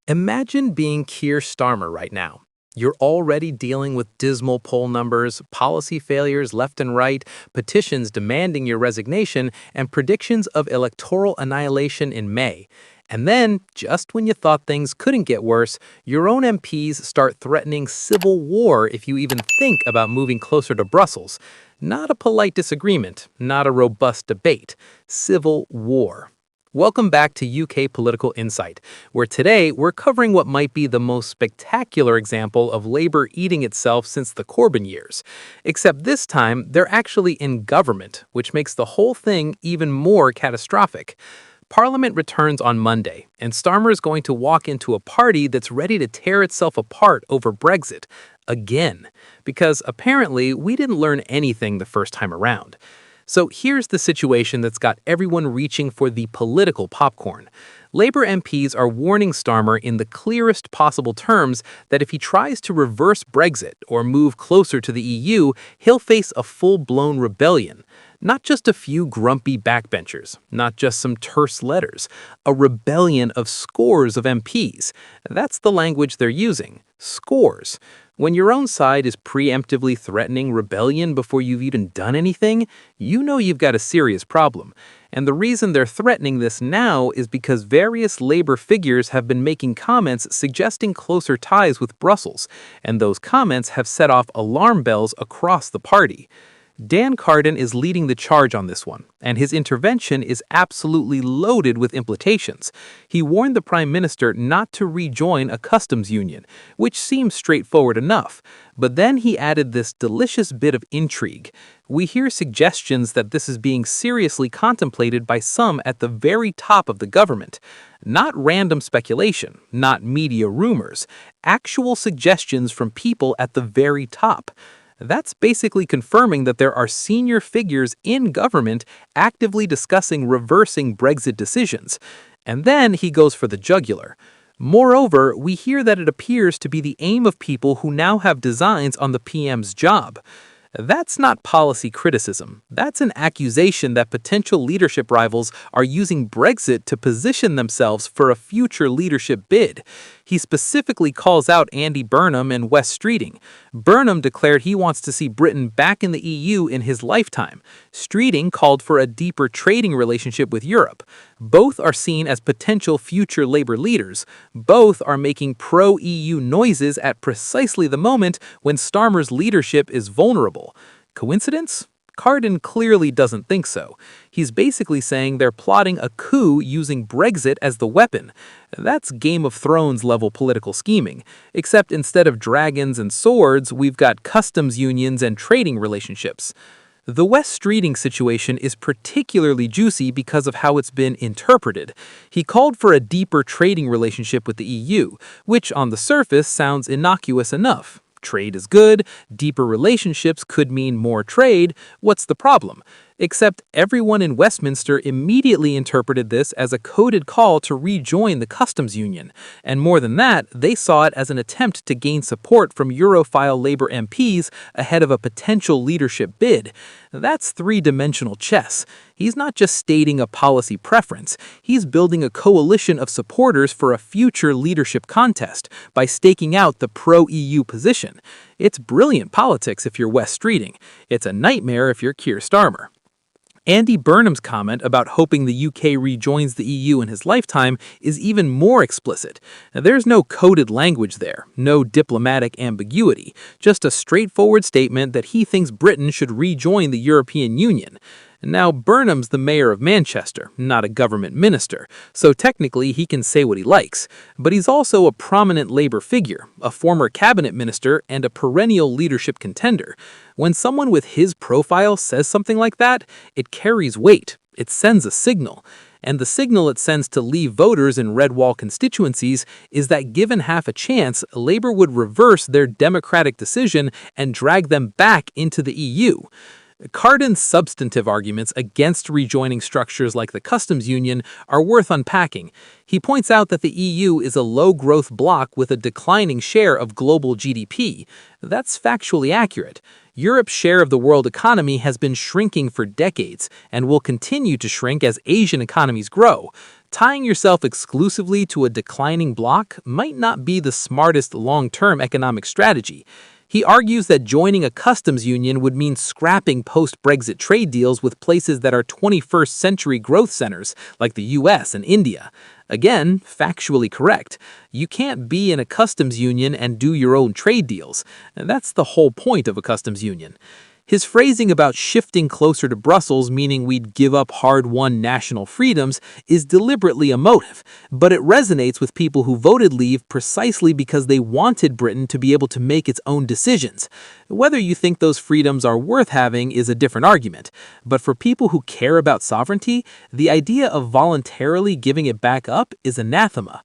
Imagine being Keir Starmer right now. You're already dealing with dismal poll numbers, policy failures left and right, petitions demanding your resignation, and predictions of electoral annihilation in May. And then, just when you thought things couldn't get worse, your own MPs start threatening civil war if you even think about moving closer to Brussels. Not a polite disagreement, not a robust debate. Civil war. Welcome back to UK Political Insight, where today we're covering what might be the most spectacular example of Labour eating itself since the Corbyn years. Except this time, they're actually in government, which makes the whole thing even more catastrophic. Parliament returns on Monday, and Starmer is going to walk into a party that's ready to tear itself apart over Brexit. Again. Because apparently we didn't learn anything the first time around. So here's the situation that's got everyone reaching for the political popcorn. Labour MPs are warning Starmer in the clearest possible terms that if he tries to reverse Brexit or move closer to the EU, he'll face a full-blown rebellion. Not just a few grumpy backbenchers, not just some terse letters, a rebellion of scores of MPs. That's the language they're using, scores. When your own side is preemptively threatening rebellion before you've even done anything, you know you've got a serious problem. And the reason they're threatening this now is because various Labour figures have been making comments suggesting closer ties with Brussels, and those comments have set off alarm bells across the party. Dan Carden is leading the charge on this one, and his intervention is absolutely loaded with implications. He warned the Prime Minister not to rejoin a customs union, which seems straightforward enough. But then he added this delicious bit of intrigue. We hear suggestions that this is being seriously contemplated by some at the very top of the government. Not random speculation, not media rumors, actual suggestions from people at the very top. That's basically confirming that there are senior figures in government actively discussing reversing Brexit decisions. And then he goes for the jugular. Moreover, we hear that it appears to be the aim of people who now have designs on the PM's job. That's not policy criticism. That's an accusation that potential leadership rivals are using Brexit to position themselves for a future leadership bid. He specifically calls out Andy Burnham and Wes Streeting. Burnham declared he wants to see Britain back in the EU in his lifetime. Streeting called for a deeper trading relationship with Europe. Both are seen as potential future Labour leaders. Both are making pro-EU noises at precisely the moment when Starmer's leadership is vulnerable. Coincidence? Carden clearly doesn't think so. He's basically saying they're plotting a coup using Brexit as the weapon. That's Game of Thrones level political scheming, except instead of dragons and swords, we've got customs unions and trading relationships. The Wes Streeting situation is particularly juicy because of how it's been interpreted. He called for a deeper trading relationship with the EU, which on the surface sounds innocuous enough. Trade is good, deeper relationships could mean more trade, what's the problem? Except everyone in Westminster immediately interpreted this as a coded call to rejoin the customs union. And more than that, they saw it as an attempt to gain support from Europhile Labour MPs ahead of a potential leadership bid. That's three-dimensional chess. He's not just stating a policy preference, he's building a coalition of supporters for a future leadership contest by staking out the pro-EU position. It's brilliant politics if you're Wes Streeting. It's a nightmare if you're Keir Starmer. Andy Burnham's comment about hoping the UK rejoins the EU in his lifetime is even more explicit. Now, there's no coded language there, no diplomatic ambiguity, just a straightforward statement that he thinks Britain should rejoin the European Union. Now, Burnham's the mayor of Manchester, not a government minister, so technically he can say what he likes. But he's also a prominent Labour figure, a former cabinet minister, and a perennial leadership contender. When someone with his profile says something like that, it carries weight. It sends a signal. And the signal it sends to Leave voters in red wall constituencies is that given half a chance, Labour would reverse their democratic decision and drag them back into the EU. Carden's substantive arguments against rejoining structures like the customs union are worth unpacking. He points out that the EU is a low-growth bloc with a declining share of global GDP. That's factually accurate. Europe's share of the world economy has been shrinking for decades and will continue to shrink as Asian economies grow. Tying yourself exclusively to a declining bloc might not be the smartest long-term economic strategy. He argues that joining a customs union would mean scrapping post-Brexit trade deals with places that are 21st century growth centers, like the US and India. Again, factually correct. You can't be in a customs union and do your own trade deals. And that's the whole point of a customs union. His phrasing about shifting closer to Brussels, meaning we'd give up hard-won national freedoms, is deliberately emotive, but it resonates with people who voted Leave precisely because they wanted Britain to be able to make its own decisions. Whether you think those freedoms are worth having is a different argument, but for people who care about sovereignty, the idea of voluntarily giving it back up is anathema.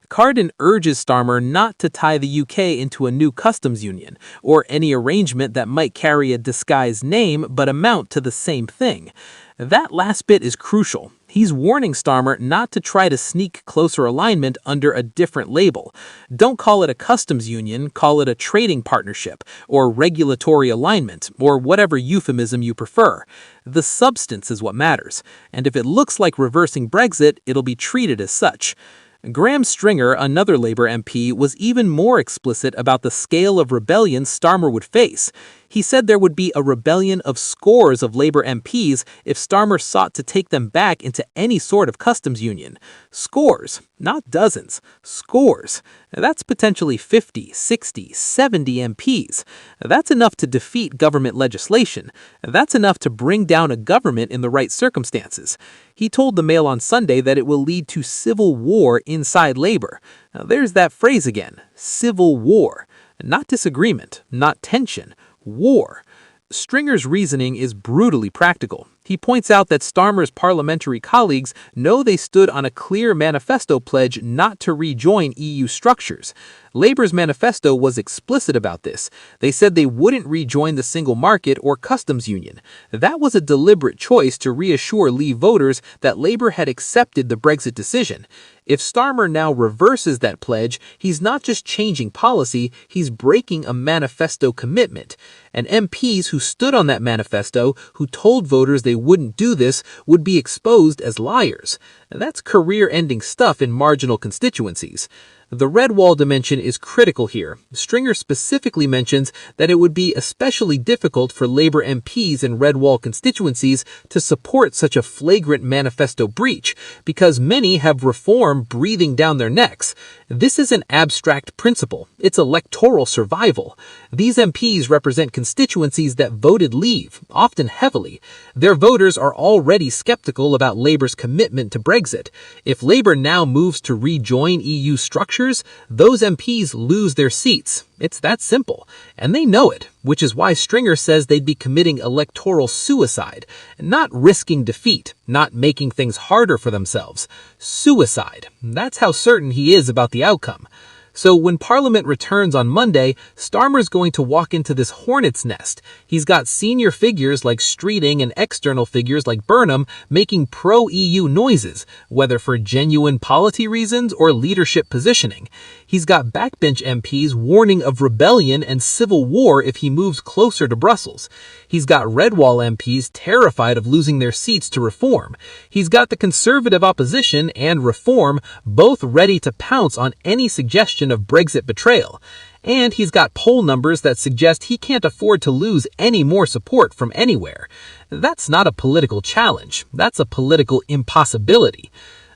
Corbyn urges Starmer not to tie the UK into a new customs union, or any arrangement that might carry a disguised name but amount to the same thing. That last bit is crucial. He's warning Starmer not to try to sneak closer alignment under a different label. Don't call it a customs union, call it a trading partnership, or regulatory alignment, or whatever euphemism you prefer. The substance is what matters, and if it looks like reversing Brexit, it'll be treated as such. Graham Stringer, another Labour MP, was even more explicit about the scale of rebellion Starmer would face. He said there would be a rebellion of scores of Labour MPs if Starmer sought to take them back into any sort of customs union. Scores, not dozens, scores. That's potentially 50, 60, 70 MPs. That's enough to defeat government legislation. That's enough to bring down a government in the right circumstances. He told the Mail on Sunday that it will lead to civil war inside Labour. Now, there's that phrase again, civil war. Not disagreement, not tension, war. Stringer's reasoning is brutally practical. He points out that Starmer's parliamentary colleagues know they stood on a clear manifesto pledge not to rejoin EU structures. Labour's manifesto was explicit about this. They said they wouldn't rejoin the single market or customs union. That was a deliberate choice to reassure Leave voters that Labour had accepted the Brexit decision. If Starmer now reverses that pledge, he's not just changing policy, he's breaking a manifesto commitment. And MPs who stood on that manifesto, who told voters they wouldn't do this, would be exposed as liars. That's career-ending stuff in marginal constituencies. The red wall dimension is critical here. Stringer specifically mentions that it would be especially difficult for Labour MPs in red wall constituencies to support such a flagrant manifesto breach, because many have reform breathing down their necks. This is an abstract principle. It's electoral survival. These MPs represent constituencies that voted Leave, often heavily. Their voters are already skeptical about Labour's commitment to Brexit. If Labour now moves to rejoin EU structures, those MPs lose their seats. It's that simple. And they know it, which is why Stringer says they'd be committing electoral suicide, not risking defeat, not making things harder for themselves. Suicide. That's how certain he is about the outcome. So when Parliament returns on Monday, Starmer's going to walk into this hornet's nest. He's got senior figures like Streeting and external figures like Burnham making pro-EU noises, whether for genuine polity reasons or leadership positioning. He's got backbench MPs warning of rebellion and civil war if he moves closer to Brussels. He's got red wall MPs terrified of losing their seats to reform. He's got the Conservative opposition and reform both ready to pounce on any suggestion of Brexit betrayal. And he's got poll numbers that suggest he can't afford to lose any more support from anywhere. That's not a political challenge. That's a political impossibility.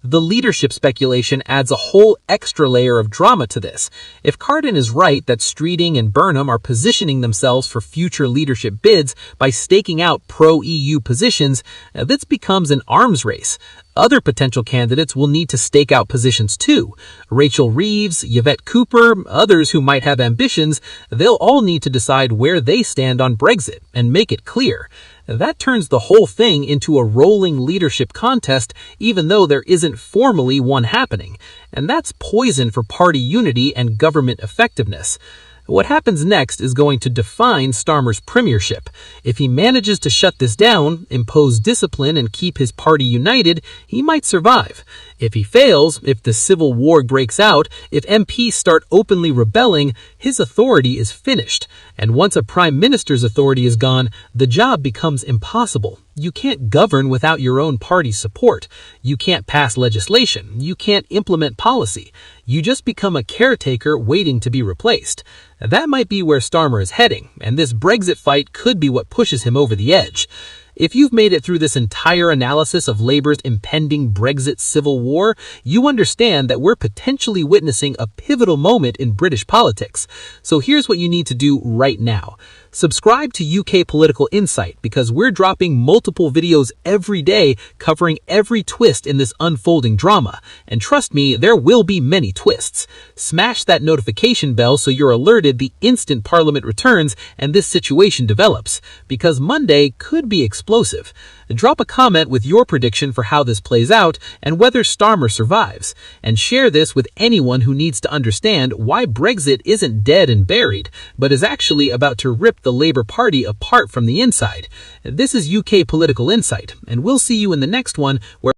The leadership speculation adds a whole extra layer of drama to this. If Corbyn is right that Streeting and Burnham are positioning themselves for future leadership bids by staking out pro-EU positions, this becomes an arms race. Other potential candidates will need to stake out positions too. Rachel Reeves, Yvette Cooper, others who might have ambitions, they'll all need to decide where they stand on Brexit and make it clear. That turns the whole thing into a rolling leadership contest, even though there isn't formally one happening. And that's poison for party unity and government effectiveness. What happens next is going to define Starmer's premiership. If he manages to shut this down, impose discipline, and keep his party united, he might survive. If he fails, if the civil war breaks out, if MPs start openly rebelling, his authority is finished. And once a prime minister's authority is gone, the job becomes impossible. You can't govern without your own party's support. You can't pass legislation. You can't implement policy. You just become a caretaker waiting to be replaced. That might be where Starmer is heading, and this Brexit fight could be what pushes him over the edge. If you've made it through this entire analysis of Labour's impending Brexit civil war, you understand that we're potentially witnessing a pivotal moment in British politics. So here's what you need to do right now. Subscribe to UK Political Insight because we're dropping multiple videos every day covering every twist in this unfolding drama. And trust me, there will be many twists. Smash that notification bell so you're alerted the instant Parliament returns and this situation develops, because Monday could be explosive. Drop a comment with your prediction for how this plays out and whether Starmer survives. And share this with anyone who needs to understand why Brexit isn't dead and buried, but is actually about to rip the Labour Party apart from the inside. This is UK Political Insight, and we'll see you in the next one where